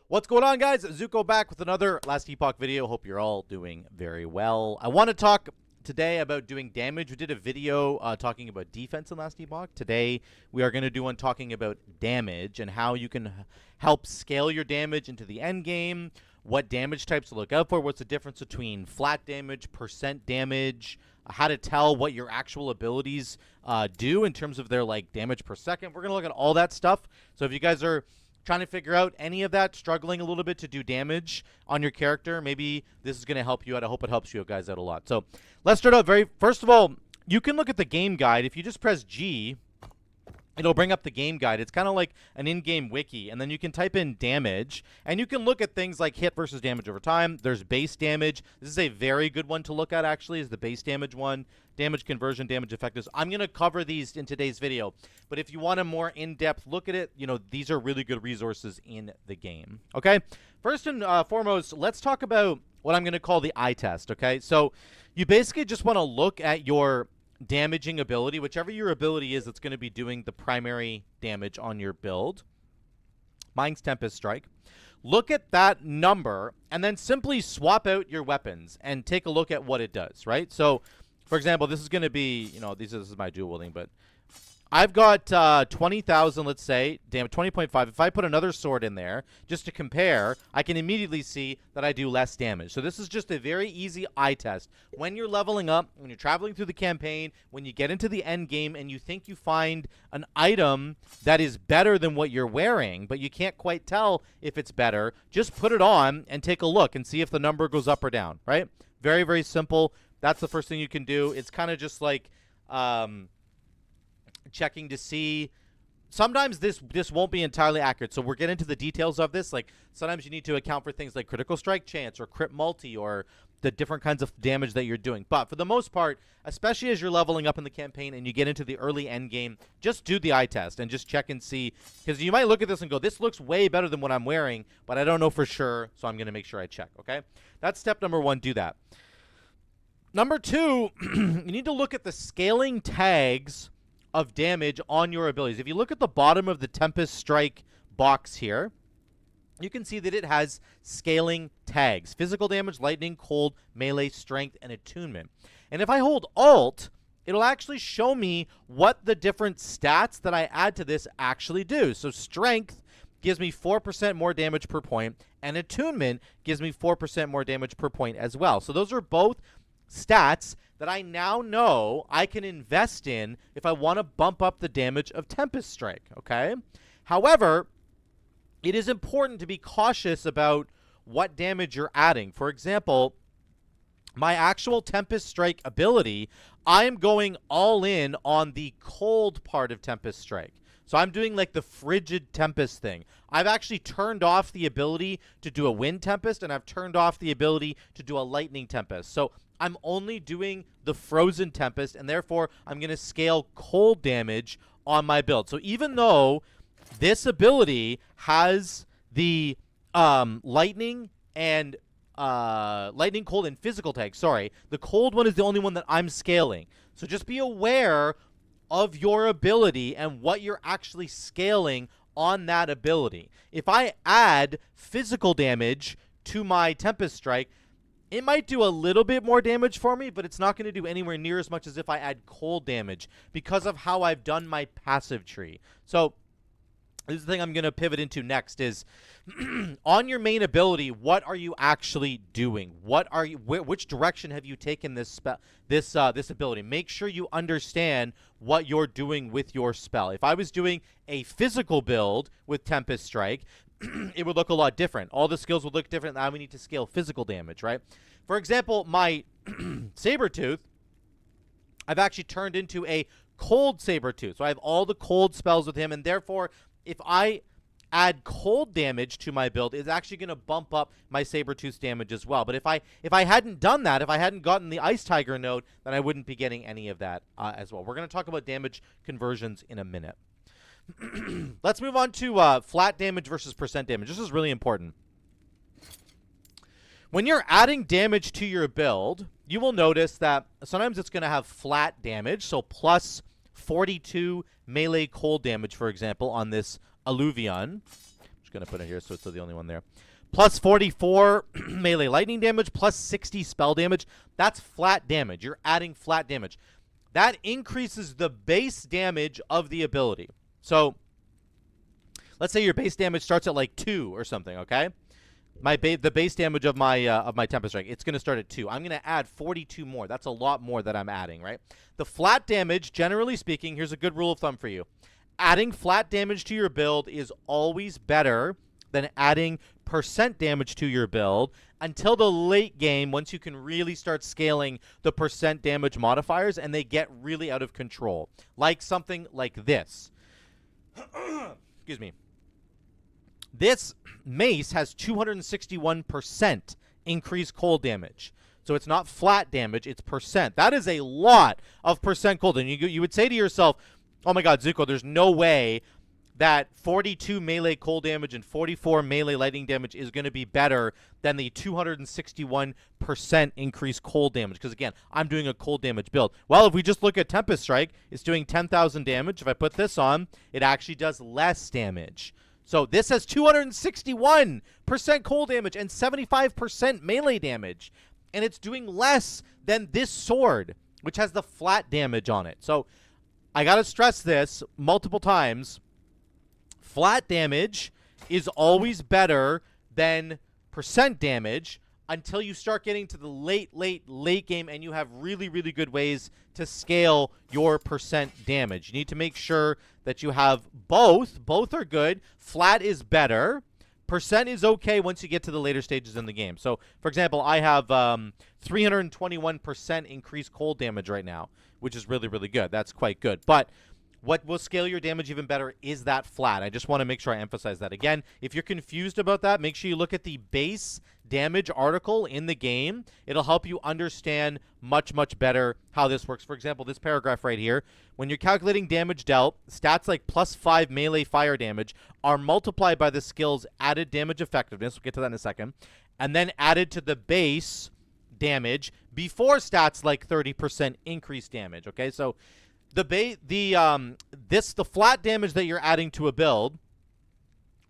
What's going on, guys? Zuko back with another Last Epoch video. Hope you're all doing very well. I want to talk today about doing damage. We did a video talking about defense in Last Epoch. Today, we are going to do one talking about damage and how you can help scale your damage into the end game, what damage types to look out for, what's the difference between flat damage, percent damage, how to tell what your actual abilities do in terms of their damage per second. We're going to look at all that stuff. So if you guys are trying to figure out any of that, struggling a little bit to do damage on your character, maybe this is going to help you out. I hope it helps you guys out a lot. So let's start out first of all, you can look at the game guide. If you just press G, it'll bring up the game guide. It's kind of like an in-game wiki, and then you can type in damage, and you can look at things like hit versus damage over time. There's base damage. This is a very good one to look at, actually, is the base damage one. Damage conversion, damage effectiveness. I'm going to cover these in today's video, but if you want a more in-depth look at it, these are really good resources in the game. Okay, first and foremost, let's talk about what I'm going to call the eye test. Okay, so you basically just want to look at your damaging ability, whichever your ability is that's going to be doing the primary damage on your build. Mine's Tempest Strike. Look at that number and then simply swap out your weapons and take a look at what it does, right? So for example, this is going to be, this is my dual wielding, but I've got 20,000, let's say, damn, 20.5. If I put another sword in there, just to compare, I can immediately see that I do less damage. So this is just a very easy eye test. When you're leveling up, when you're traveling through the campaign, when you get into the end game and you think you find an item that is better than what you're wearing, but you can't quite tell if it's better, just put it on and take a look and see if the number goes up or down, right? Very, very simple. That's the first thing you can do. It's kind of just like checking to see. Sometimes this won't be entirely accurate, so we're getting into the details of this. Like sometimes you need to account for things like critical strike chance or crit multi or the different kinds of damage that you're doing. But for the most part, especially as you're leveling up in the campaign and you get into the early end game, just do the eye test and just check and see, because you might look at this and go, this looks way better than what I'm wearing, but I don't know for sure, so I'm going to make sure I check. Okay, that's step number one. Do that. Number two, you need to look at the scaling tags of damage on your abilities. If you look at the bottom of the Tempest Strike box here, you can see that it has scaling tags: physical damage, lightning, cold, melee, strength, and attunement. And if I hold Alt, it'll actually show me what the different stats that I add to this actually do. So strength gives me 4% more damage per point, and attunement gives me 4% more damage per point as well. So those are both stats that I now know I can invest in if I want to bump up the damage of Tempest Strike, okay? However, it is important to be cautious about what damage you're adding. For example, my actual Tempest Strike ability, I am going all in on the cold part of Tempest Strike. So I'm doing like the frigid Tempest thing. I've actually turned off the ability to do a Wind Tempest, and I've turned off the ability to do a Lightning Tempest. So I'm only doing the Frozen Tempest, and therefore I'm going to scale cold damage on my build. So even though this ability has the lightning and lightning, cold, and physical tag, sorry, the cold one is the only one that I'm scaling. So just be aware of your ability and what you're actually scaling on that ability. If I add physical damage to my Tempest Strike, it might do a little bit more damage for me, but it's not going to do anywhere near as much as if I add cold damage because of how I've done my passive tree. So this is the thing I'm going to pivot into next is on your main ability, what are you actually doing? What are you? Which direction have you taken this ability? Make sure you understand what you're doing with your spell. If I was doing a physical build with Tempest Strike, it would look a lot different. All the skills would look different. Now we need to scale physical damage, right? For example, my Sabretooth, I've actually turned into a cold Sabretooth. So I have all the cold spells with him, and therefore, if I add cold damage to my build, it's actually going to bump up my Sabretooth's damage as well. But if I hadn't done that, if I hadn't gotten the Ice Tiger node, then I wouldn't be getting any of that as well. We're going to talk about damage conversions in a minute. Let's move on to flat damage versus percent damage. This is really important. When you're adding damage to your build, you will notice that sometimes it's going to have flat damage, so plus 42 melee cold damage, for example, on this Alluvion. just going to put it here so it's the only one there. Plus 44 melee lightning damage, plus 60 spell damage. That's flat damage. You're adding flat damage. That increases the base damage of the ability. So let's say your base damage starts at like 2 or something, okay? The base damage of my Tempest Strike, it's going to start at 2. I'm going to add 42 more. That's a lot more that I'm adding, right? The flat damage, generally speaking, here's a good rule of thumb for you. Adding flat damage to your build is always better than adding percent damage to your build until the late game, once you can really start scaling the percent damage modifiers and they get really out of control. Like something like this. Excuse me. This mace has 261% increased cold damage. So it's not flat damage, it's percent. That is a lot of percent cold. And you would say to yourself, oh my god, Zuko, there's no way that 42 melee cold damage and 44 melee lightning damage is going to be better than the 261% increased cold damage. Because, again, I'm doing a cold damage build. Well, if we just look at Tempest Strike, it's doing 10,000 damage. If I put this on, it actually does less damage. So this has 261% cold damage and 75% melee damage. And it's doing less than this sword, which has the flat damage on it. So I got to stress this multiple times. Flat damage is always better than percent damage until you start getting to the late game and you have really, really good ways to scale your percent damage. You need to make sure that you have both. Both are good. Flat is better. Percent is okay once you get to the later stages in the game. So, for example, I have 321% increased cold damage right now, which is really, really good. That's quite good. But what will scale your damage even better is that flat. I just want to make sure I emphasize that. Again, if you're confused about that, make sure you look at the base damage article in the game. It'll help you understand much, much better how this works. For example, this paragraph right here, when you're calculating damage dealt, stats like plus 5 melee fire damage are multiplied by the skill's added damage effectiveness. We'll get to that in a second. And then added to the base damage before stats like 30% increased damage. Okay, so the flat damage that you're adding to a build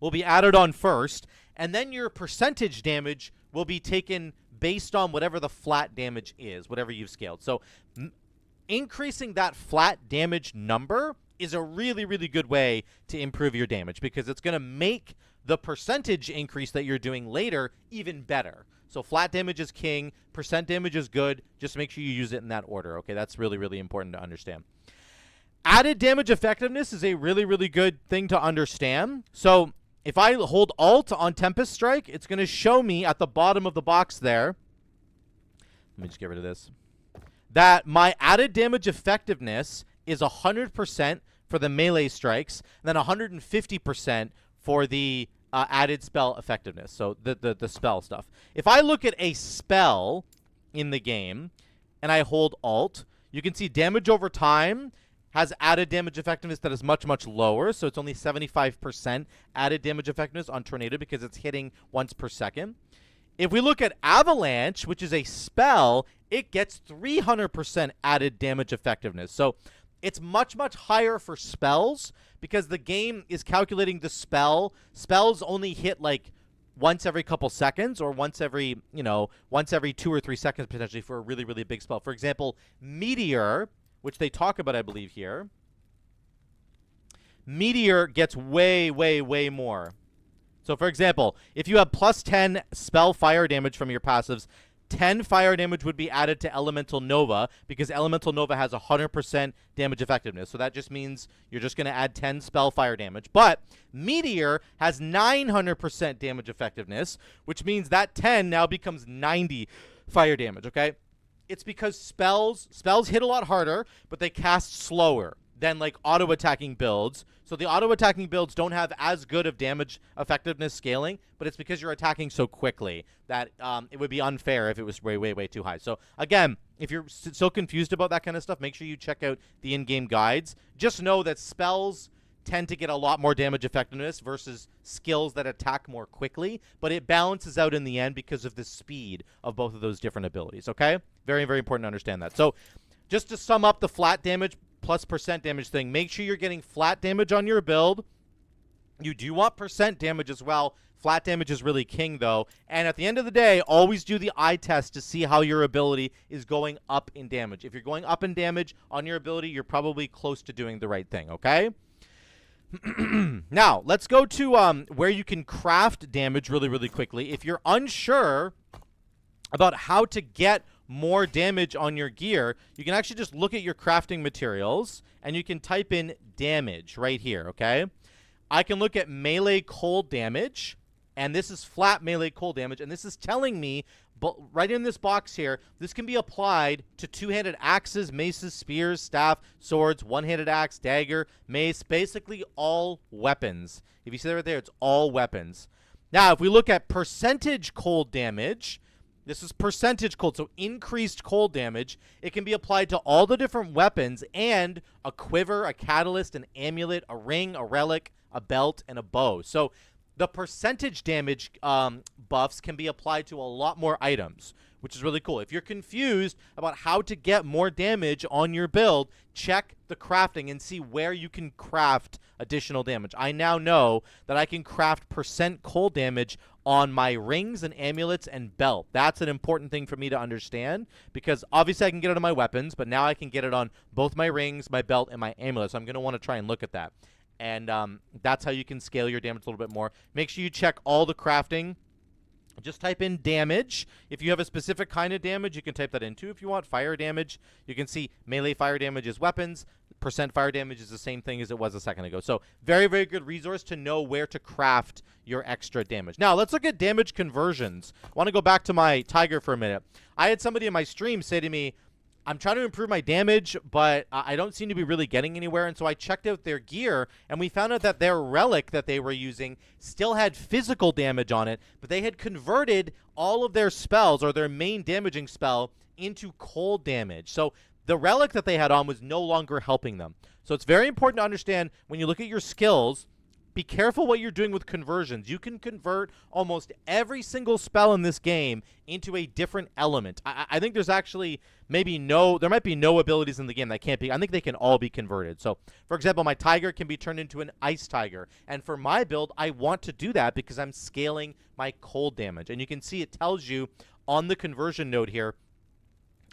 will be added on first, and then your percentage damage will be taken based on whatever the flat damage is, whatever you've scaled. So increasing that flat damage number is a really, really good way to improve your damage because it's going to make the percentage increase that you're doing later even better. So flat damage is king, percent damage is good. Just make sure you use it in that order, okay? That's really, really important to understand. Added damage effectiveness is a really, really good thing to understand. So if I hold Alt on Tempest Strike, it's going to show me at the bottom of the box there. Let me just get rid of this. That my added damage effectiveness is 100% for the melee strikes, and then 150% for the added spell effectiveness, so the spell stuff. If I look at a spell in the game and I hold Alt, you can see damage over time has added damage effectiveness that is much, much lower, so it's only 75% added damage effectiveness on Tornado because it's hitting once per second. If we look at Avalanche, which is a spell, it gets 300% added damage effectiveness. So it's much, much higher for spells because the game is calculating the spell. Spells only hit like once every couple seconds or once every 2 or 3 seconds potentially for a really, really big spell. For example, Meteor, which they talk about, I believe, here. Meteor gets way, way, way more. So, for example, if you have plus 10 spell fire damage from your passives, 10 fire damage would be added to Elemental Nova because Elemental Nova has 100% damage effectiveness. So that just means you're just going to add 10 spell fire damage. But Meteor has 900% damage effectiveness, which means that 10 now becomes 90 fire damage, okay? It's because spells hit a lot harder, but they cast slower than like auto-attacking builds. So the auto-attacking builds don't have as good of damage effectiveness scaling, but it's because you're attacking so quickly that it would be unfair if it was way, way, way too high. So again, if you're so confused about that kind of stuff, make sure you check out the in-game guides. Just know that spells tend to get a lot more damage effectiveness versus skills that attack more quickly, but it balances out in the end because of the speed of both of those different abilities, okay? Very, very important to understand that. So just to sum up the flat damage plus percent damage thing, make sure you're getting flat damage on your build You do want percent damage as well. Flat damage is really king, though. And at the end of the day, always do the eye test to see how your ability is going up in damage. If you're going up in damage on your ability, you're probably close to doing the right thing, okay? Now, let's go to where you can craft damage really, really quickly. If you're unsure about how to get more damage on your gear, you can actually just look at your crafting materials, and you can type in damage right here, okay? I can look at melee cold damage, and this is flat melee cold damage, and this is telling me, but right in this box here, this can be applied to two-handed axes, maces, spears, staff, swords, one-handed axe, dagger, mace, basically all weapons. If you see that right there, it's all weapons. Now, if we look at percentage cold damage, this is percentage cold, so increased cold damage. It can be applied to all the different weapons and a quiver, a catalyst, an amulet, a ring, a relic, a belt, and a bow. So the percentage damage buffs can be applied to a lot more items, which is really cool. If you're confused about how to get more damage on your build, check the crafting and see where you can craft additional damage. I now know that I can craft percent cold damage on my rings and amulets and belt. That's an important thing for me to understand, because obviously I can get it on my weapons, but now I can get it on both my rings, my belt, and my amulet. So I'm going to want to try and look at that. And that's how you can scale your damage a little bit more. Make sure you check all the crafting. Just type in damage. If you have a specific kind of damage, you can type that in too. If you want fire damage, you can see melee fire damage is weapons. Percent fire damage is the same thing as it was a second ago. So very, very good resource to know where to craft your extra damage. Now, let's look at damage conversions. I want to go back to my tiger for a minute. I had somebody in my stream say to me, I'm trying to improve my damage, but I don't seem to be really getting anywhere. And so I checked out their gear, and we found out that their relic that they were using still had physical damage on it, but they had converted all of their spells, or their main damaging spell, into cold damage. So the relic that they had on was no longer helping them. So it's very important to understand when you look at your skills, be careful what you're doing with conversions. You can convert almost every single spell in this game into a different element. I think there's actually there might be no abilities in the game that can't be. I think they can all be converted. So, for example, my tiger can be turned into an ice tiger. And for my build, I want to do that because I'm scaling my cold damage. And you can see it tells you on the conversion node here,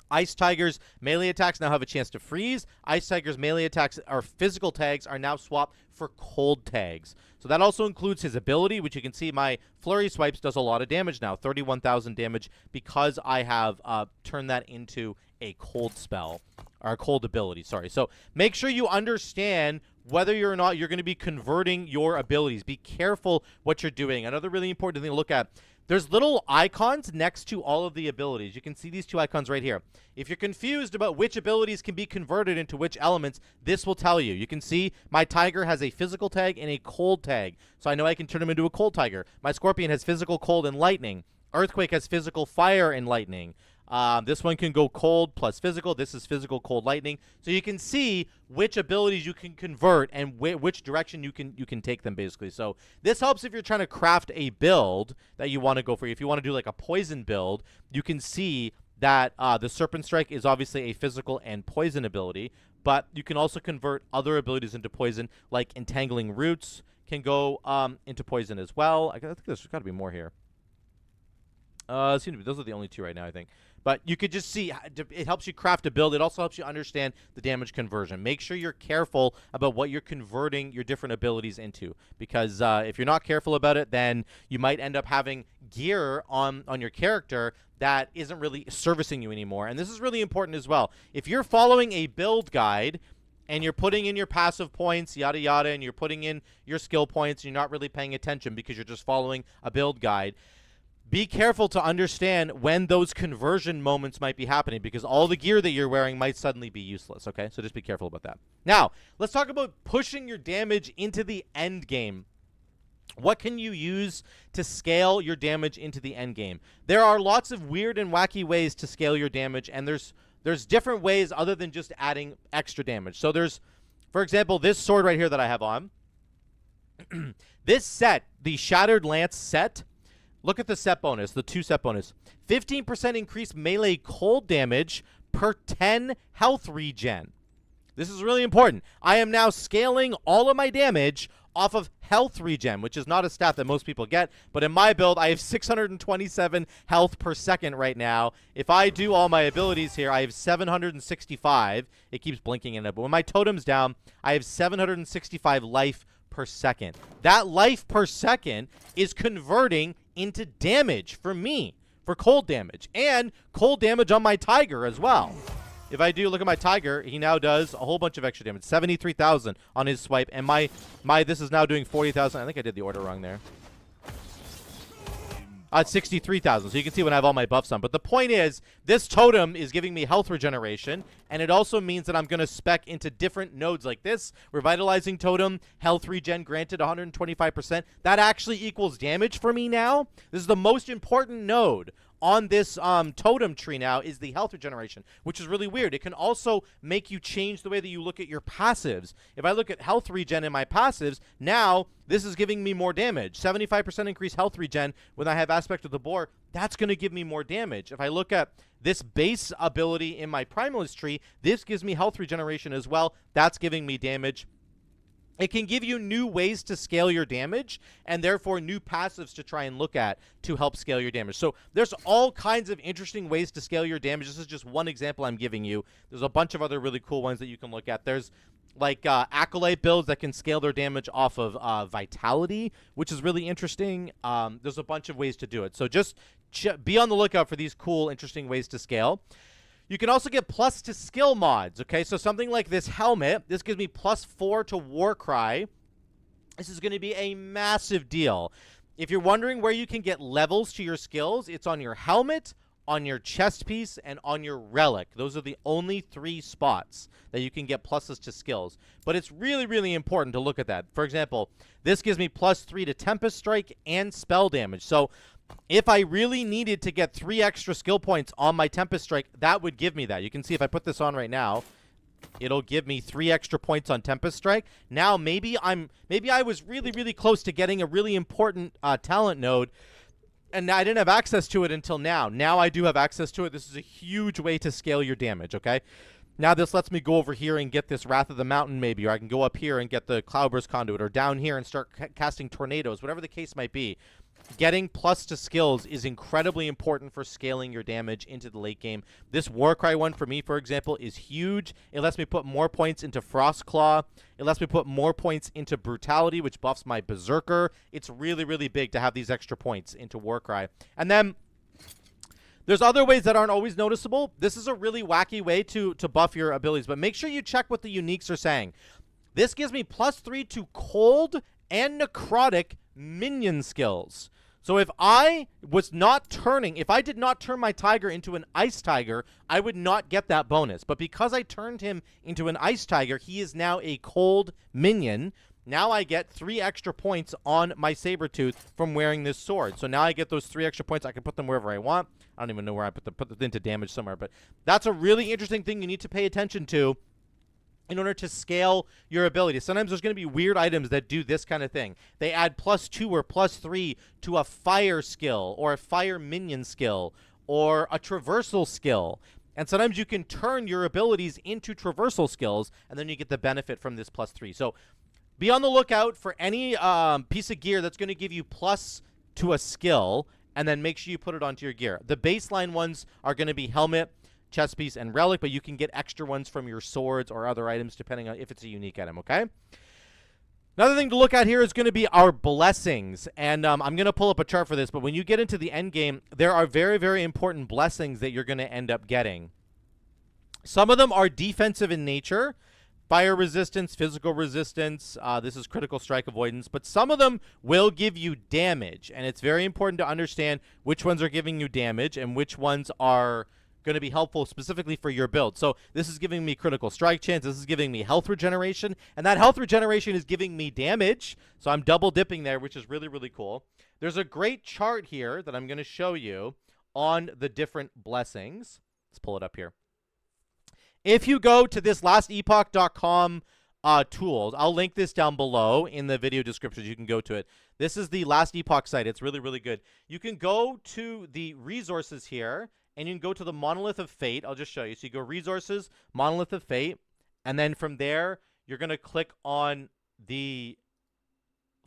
Ice Tiger's melee attacks now have a chance to freeze. Ice Tiger's melee attacks or physical tags are now swapped for cold tags. So that also includes his ability, which you can see my Flurry Swipes does a lot of damage now, 31,000 damage, because I have turned that into a cold spell, or a cold ability, sorry. So make sure you understand whether or not you're going to be converting your abilities. Be careful what you're doing. Another really important thing to look at, there's little icons next to all of the abilities. You can see these two icons right here. If you're confused about which abilities can be converted into which elements, this will tell you. You can see my tiger has a physical tag and a cold tag, so I know I can turn him into a cold tiger. My scorpion has physical cold and lightning. Earthquake has physical fire and lightning. This one can go cold plus physical. This is physical, cold, lightning. So you can see which abilities you can convert and which direction you can take them, basically. So this helps if you're trying to craft a build that you want to go for. If you want to do like a poison build, you can see that the Serpent Strike is obviously a physical and poison ability, but you can also convert other abilities into poison, like Entangling Roots can go into poison as well. I think there's got to be more here. Those are the only two right now, I think. But you could just see it helps you craft a build. It also helps you understand the damage conversion. Make sure you're careful about what you're converting your different abilities into, because if you're not careful about it, then you might end up having gear on your character that isn't really servicing you anymore. And this is really important as well. If you're following a build guide and you're putting in your passive points, yada yada, and you're putting in your skill points, and you're not really paying attention because you're just following a build guide, be careful to understand when those conversion moments might be happening, because all the gear that you're wearing might suddenly be useless, okay? So just be careful about that. Now, let's talk about pushing your damage into the end game. What can you use to scale your damage into the end game? There are lots of weird and wacky ways to scale your damage, and there's different ways other than just adding extra damage. So there's, for example, this sword right here that I have on. This set, the Shattered Lance set, look at the set bonus, the 2 set bonus. 15% increased melee cold damage per 10 health regen. This is really important. I am now scaling all of my damage off of health regen, which is not a stat that most people get. But in my build, I have 627 health per second right now. If I do all my abilities here, I have 765. It keeps blinking in it. But when my totem's down, I have 765 life per second. That life per second is converting into damage for me, for cold damage, and cold damage on my tiger as well. If I do look at my tiger, he now does a whole bunch of extra damage. 73,000 on his swipe, and my this is now doing 40,000. I think I did the order wrong there. 63,000. So you can see when I have all my buffs on. But the point is, this totem is giving me health regeneration, and it also means that I'm going to spec into different nodes like this. Revitalizing totem, health regen granted 125%. That actually equals damage for me now. This is the most important node on this totem tree now, is the health regeneration, which is really weird. It can also make you change the way that you look at your passives. If I look at health regen in my passives, now this is giving me more damage. 75% increased health regen when I have Aspect of the Boar. That's going to give me more damage. If I look at this base ability in my Primalist tree, this gives me health regeneration as well. That's giving me damage. It can give you new ways to scale your damage, and therefore new passives to try and look at to help scale your damage. So there's all kinds of interesting ways to scale your damage. This is just one example I'm giving you. There's a bunch of other really cool ones that you can look at. There's like Acolyte builds that can scale their damage off of Vitality, which is really interesting. There's a bunch of ways to do it. So just be on the lookout for these cool, interesting ways to scale. You can also get plus to skill mods, okay? So something like this helmet, this gives me +4 to Warcry. This is going to be a massive deal. If you're wondering where you can get levels to your skills, it's on your helmet, on your chest piece, and on your relic. Those are the only 3 spots that you can get pluses to skills. But it's really, really important to look at that. For example, this gives me +3 to Tempest Strike and spell damage. So if I really needed to get 3 extra skill points on my Tempest Strike, that would give me that. You can see if I put this on right now, it'll give me 3 extra points on Tempest Strike. Now maybe I was really, really close to getting a really important talent node, and I didn't have access to it until now. Now I do have access to it. This is a huge way to scale your damage, okay? Now this lets me go over here and get this Wrath of the Mountain maybe, or I can go up here and get the Cloudburst Conduit, or down here and start casting Tornadoes, whatever the case might be. Getting plus to skills is incredibly important for scaling your damage into the late game. This Warcry one for me, for example, is huge. It lets me put more points into Frostclaw. It lets me put more points into Brutality, which buffs my Berserker. It's really, really big to have these extra points into Warcry. And then there's other ways that aren't always noticeable. This is a really wacky way to buff your abilities, but make sure you check what the uniques are saying. This gives me +3 to cold and necrotic minion skills. So if I did not turn my tiger into an ice tiger, I would not get that bonus. But because I turned him into an ice tiger, he is now a cold minion. Now I get 3 extra points on my Sabretooth from wearing this sword. So now I get those 3 extra points. I can put them wherever I want. I don't even know where I put them into damage somewhere. But that's a really interesting thing you need to pay attention to in order to scale your ability. Sometimes there's going to be weird items that do this kind of thing. They add +2 or +3 to a fire skill, or a fire minion skill, or a traversal skill. And sometimes you can turn your abilities into traversal skills, and then you get the benefit from this +3. So be on the lookout for any piece of gear that's going to give you plus to a skill, and then make sure you put it onto your gear. The baseline ones are going to be helmet, chest piece, and relic, but you can get extra ones from your swords or other items depending on if it's a unique item, okay? Another thing to look at here is going to be our blessings, and I'm going to pull up a chart for this, but when you get into the end game, there are very, very important blessings that you're going to end up getting. Some of them are defensive in nature, fire resistance, physical resistance, this is critical strike avoidance, but some of them will give you damage, and it's very important to understand which ones are giving you damage and which ones are going to be helpful specifically for your build. So this is giving me critical strike chance, this is giving me health regeneration, and that health regeneration is giving me damage, so I'm double dipping there, which is really, really cool. There's a great chart here that I'm going to show you on the different blessings. Let's pull it up here. If you go to this lastepoch.com tools, I'll link this down below in the video description. You can go to it. This is the Last Epoch site. It's really, really good. You can go to the resources here, and you can go to the Monolith of Fate. I'll just show you. So you go Resources, Monolith of Fate, and then from there, you're going to click on the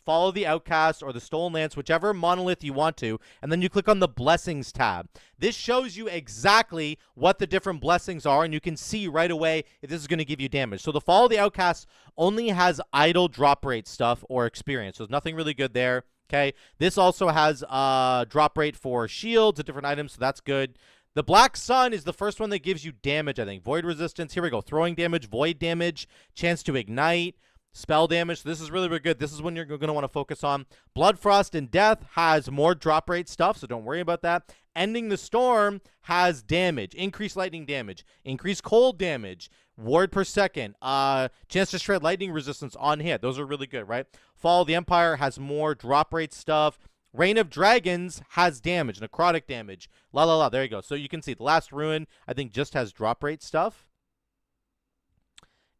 follow the Outcast or the Stolen Lance, whichever monolith you want to, and then you click on the Blessings tab. This shows you exactly what the different blessings are, and you can see right away if this is going to give you damage. So the Follow the Outcast only has idle drop rate stuff or experience, so there's nothing really good there. Okay, this also has drop rate for shields and different items, so that's good. The Black Sun is the first one that gives you damage, I think. Void resistance, here we go. Throwing damage, void damage, chance to ignite, spell damage. So this is really, really good. This is when you're going to want to focus on. Blood Frost and Death has more drop rate stuff, so don't worry about that. Ending the Storm has damage, increased lightning damage, increased cold damage, ward per second, chance to shred lightning resistance on hit. Those are really good, right? Fall of the Empire has more drop rate stuff. Reign of Dragons has damage, necrotic damage. La la la. There you go. So you can see the Last Ruin, I think, just has drop rate stuff.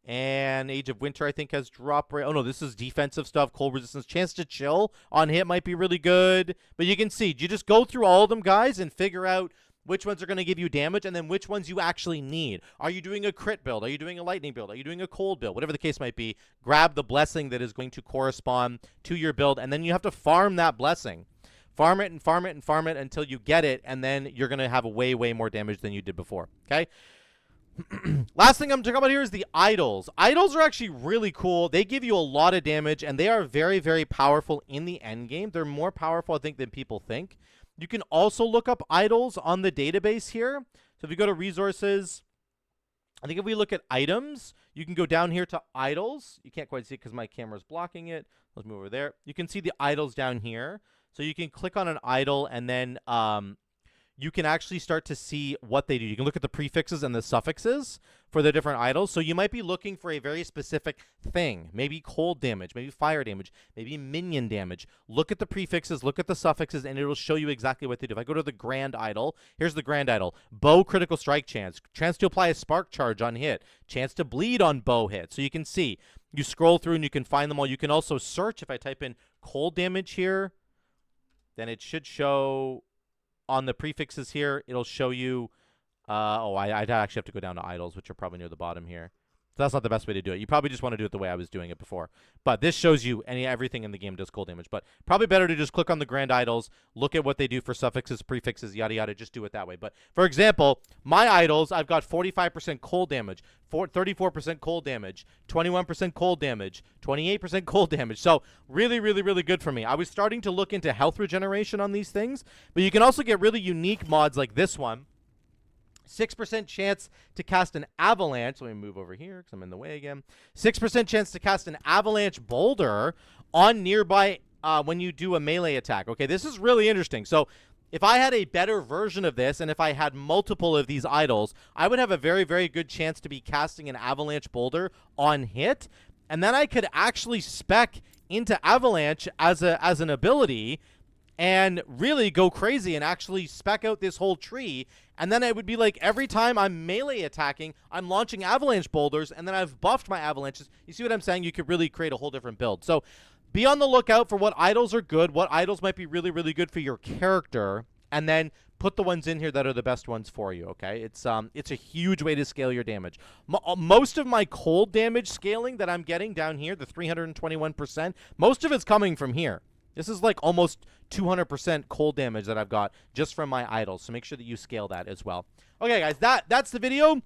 And Age of Winter, I think, has drop rate. Oh, no, this is defensive stuff. Cold resistance. Chance to chill on hit might be really good. But you can see, you just go through all of them, guys, and figure out which ones are going to give you damage and then which ones you actually need. Are you doing a crit build? Are you doing a lightning build? Are you doing a cold build? Whatever the case might be, grab the blessing that is going to correspond to your build, and then you have to farm that blessing. Farm it and farm it and farm it until you get it, and then you're going to have way, way more damage than you did before, okay? Last thing I'm talking about here is the idols. Idols are actually really cool. They give you a lot of damage, and they are very, very powerful in the end game. They're more powerful, I think, than people think. You can also look up idols on the database here. So if you go to resources, I think if we look at items, you can go down here to idols. You can't quite see it because my camera's blocking it. Let's move over there. You can see the idols down here. So you can click on an idol, and then you can actually start to see what they do. You can look at the prefixes and the suffixes for the different idols. So you might be looking for a very specific thing, maybe cold damage, maybe fire damage, maybe minion damage. Look at the prefixes, look at the suffixes, and it'll show you exactly what they do. If I go to the Grand Idol, here's the Grand Idol. Bow critical strike chance, chance to apply a spark charge on hit, chance to bleed on bow hit. So you can see, you scroll through and you can find them all. You can also search. If I type in cold damage here, then it should show on the prefixes here. It'll show you, I'd actually have to go down to idols, which are probably near the bottom here. So that's not the best way to do it. You probably just want to do it the way I was doing it before. But this shows you everything in the game does cold damage. But probably better to just click on the Grand Idols, look at what they do for suffixes, prefixes, yada, yada. Just do it that way. But, for example, my idols, I've got 45% cold damage, 34% cold damage, 21% cold damage, 28% cold damage. So really, really, really good for me. I was starting to look into health regeneration on these things. But you can also get really unique mods like this one. 6% chance to cast an avalanche. Let me move over here because I'm in the way again. 6% chance to cast an avalanche boulder on nearby when you do a melee attack. Okay, this is really interesting. So if I had a better version of this, and if I had multiple of these idols, I would have a very, very good chance to be casting an avalanche boulder on hit. And then I could actually spec into avalanche as an ability and really go crazy and actually spec out this whole tree. And then it would be like every time I'm melee attacking, I'm launching avalanche boulders, and then I've buffed my avalanches. You see what I'm saying? You could really create a whole different build. So be on the lookout for what idols are good, what idols might be really, really good for your character, and then put the ones in here that are the best ones for you, okay? It's a huge way to scale your damage. Most of my cold damage scaling that I'm getting down here, the 321%, most of it's coming from here. This is like almost 200% cold damage that I've got just from my idols. So make sure that you scale that as well. Okay, guys, that's the video.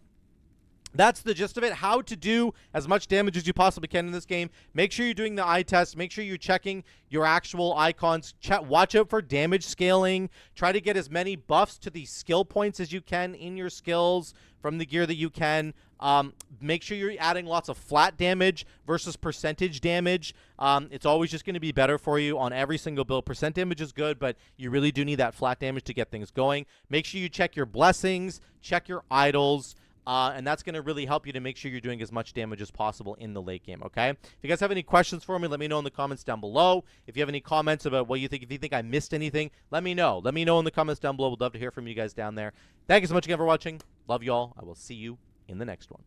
That's the gist of it. How to do as much damage as you possibly can in this game. Make sure you're doing the eye test. Make sure you're checking your actual icons. Watch out for damage scaling. Try to get as many buffs to the skill points as you can in your skills from the gear that you can. Make sure you're adding lots of flat damage versus percentage damage. It's always just going to be better for you on every single build. Percent damage is good, but you really do need that flat damage to get things going. Make sure you check your blessings, check your idols, and that's going to really help you to make sure you're doing as much damage as possible in the late game, okay? If you guys have any questions for me, let me know in the comments down below. If you have any comments about what you think, if you think I missed anything, let me know. Let me know in the comments down below. We'd love to hear from you guys down there. Thank you so much again for watching. Love you all. I will see you in the next one.